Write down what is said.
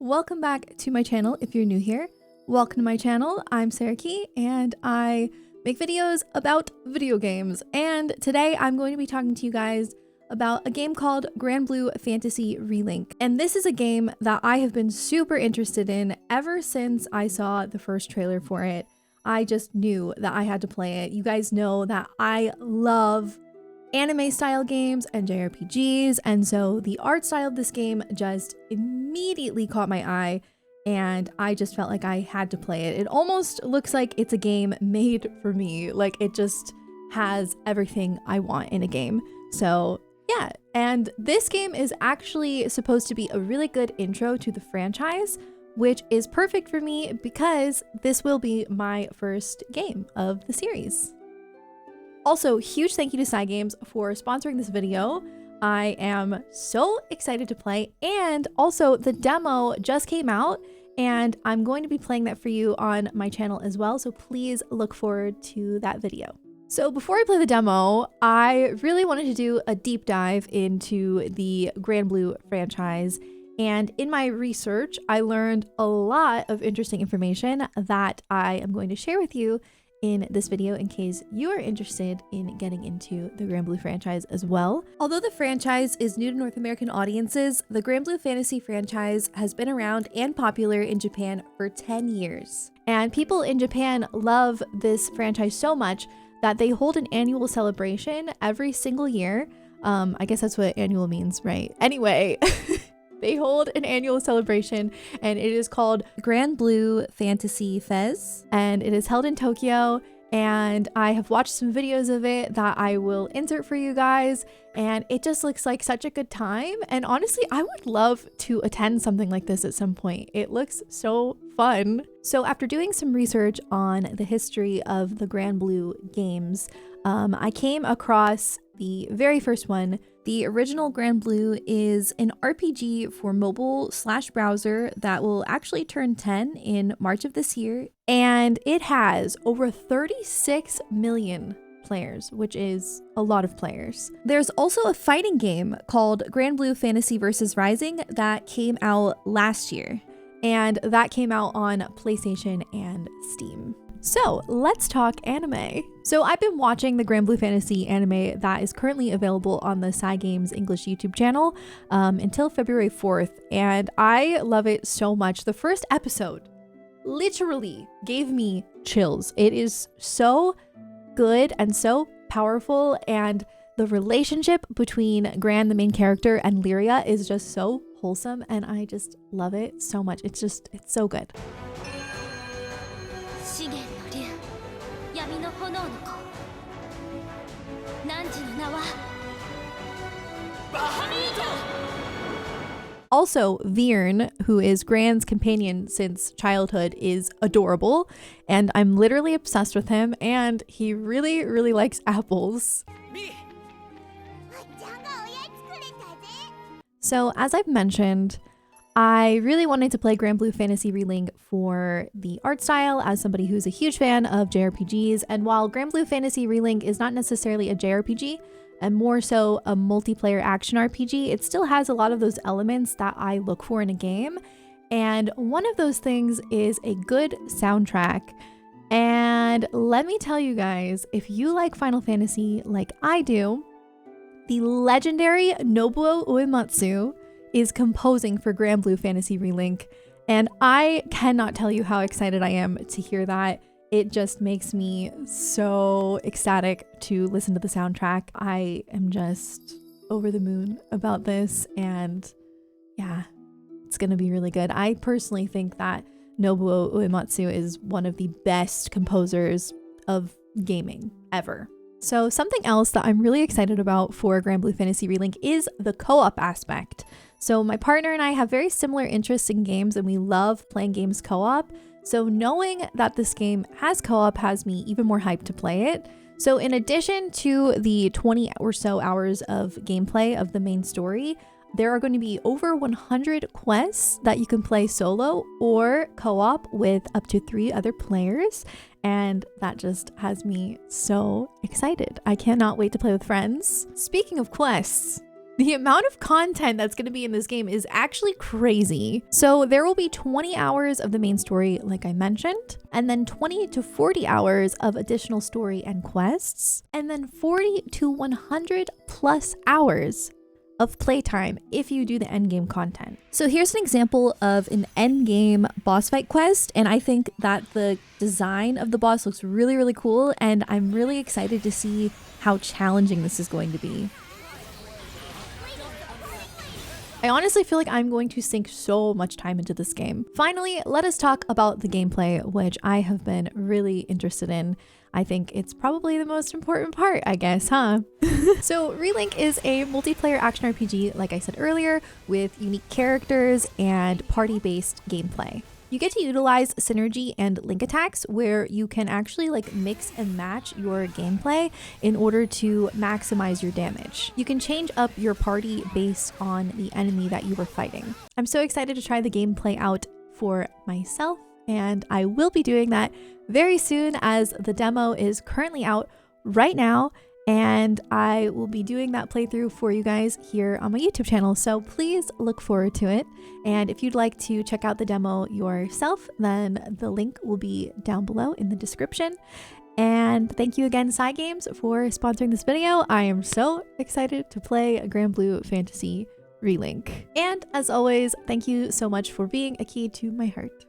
Welcome back to my channel if you're new here. Welcome to my channel. I'm SarahKey and I make videos about video games. And today I'm going to be talking to you guys about a game called Granblue Fantasy Relink. And this is a game that I have been super interested in ever since I saw the first trailer for it. I just knew that I had to play it. You guys know that I love anime style games and JRPGs, and so the art style of this game just immediately caught my eye and I just felt like I had to play it. It almost looks like it's a game made for me. Like, it just has everything I want in a game. So yeah, and this game is actually supposed to be a really good intro to the franchise, which is perfect for me because this will be my first game of the series. Also, huge thank you to Cygames for sponsoring this video. I am so excited to play, and also the demo just came out and I'm going to be playing that for you on my channel as well, so please look forward to that video. So before I play the demo, I really wanted to do a deep dive into the Granblue franchise, and in my research I learned a lot of interesting information that I am going to share with you in this video in case you are interested in getting into the Granblue franchise as well. Although the franchise is new to North American audiences, the Granblue Fantasy franchise has been around and popular in Japan for 10 years. And people in Japan love this franchise so much that they hold an annual celebration every single year. I guess that's what annual means, right? Anyway, they hold an annual celebration and it is called Granblue Fantasy Fez, and it is held in Tokyo, and I have watched some videos of it that I will insert for you guys, and it just looks like such a good time. And honestly, I would love to attend something like this at some point. It looks so fun. So after doing some research on the history of the Granblue games, I came across the very first one. The original Granblue is an RPG for mobile/browser that will actually turn 10 in March of this year, and it has over 36 million players, which is a lot of players. There's also a fighting game called Granblue Fantasy vs. Rising that came out last year, and that came out on PlayStation and Steam. So let's talk anime. So I've been watching the Granblue Fantasy anime that is currently available on the Cygames English YouTube channel until February 4th, and I love it so much. The first episode literally gave me chills. It is so good and so powerful, and the relationship between Gran, the main character, and Lyria is just so wholesome, and I just love it so much. It's so good. Also, Virn, who is Gran's companion since childhood, is adorable, and I'm literally obsessed with him, and he really, really likes apples. So, as I've mentioned, I really wanted to play Granblue Fantasy Relink for the art style as somebody who's a huge fan of JRPGs, and while Granblue Fantasy Relink is not necessarily a JRPG, and more so a multiplayer action RPG, it still has a lot of those elements that I look for in a game, and one of those things is a good soundtrack. And let me tell you guys, if you like Final Fantasy like I do, the legendary Nobuo Uematsu is composing for Granblue Fantasy Relink, and I cannot tell you how excited I am to hear that. It just makes me so ecstatic to listen to the soundtrack. I am just over the moon about this, and yeah, it's gonna be really good. I personally think that Nobuo Uematsu is one of the best composers of gaming ever. So something else that I'm really excited about for Granblue Fantasy Relink is the co-op aspect. So my partner and I have very similar interests in games, and we love playing games co-op. So knowing that this game has co-op has me even more hyped to play it. So in addition to the 20 or so hours of gameplay of the main story, there are going to be over 100 quests that you can play solo or co-op with up to 3 other players. And that just has me so excited. I cannot wait to play with friends. Speaking of quests, The amount of content that's going to be in this game is actually crazy. So there will be 20 hours of the main story, like I mentioned, and then 20 to 40 hours of additional story and quests, and then 40 to 100 plus hours of playtime if you do the endgame content. So here's an example of an endgame boss fight quest, and I think that the design of the boss looks really, really cool, and I'm really excited to see how challenging this is going to be. I honestly feel like I'm going to sink so much time into this game. Finally, let us talk about the gameplay, which I have been really interested in. I think it's probably the most important part, I guess, huh? So Relink is a multiplayer action RPG, like I said earlier, with unique characters and party-based gameplay. You get to utilize synergy and link attacks where you can actually like mix and match your gameplay in order to maximize your damage. You can change up your party based on the enemy that you were fighting. I'm so excited to try the gameplay out for myself, and I will be doing that very soon as the demo is currently out right now. And I will be doing that playthrough for you guys here on my YouTube channel. So please look forward to it. And if you'd like to check out the demo yourself, then the link will be down below in the description. And thank you again, Cygames, for sponsoring this video. I am so excited to play Granblue Fantasy Relink. And as always, thank you so much for being a key to my heart.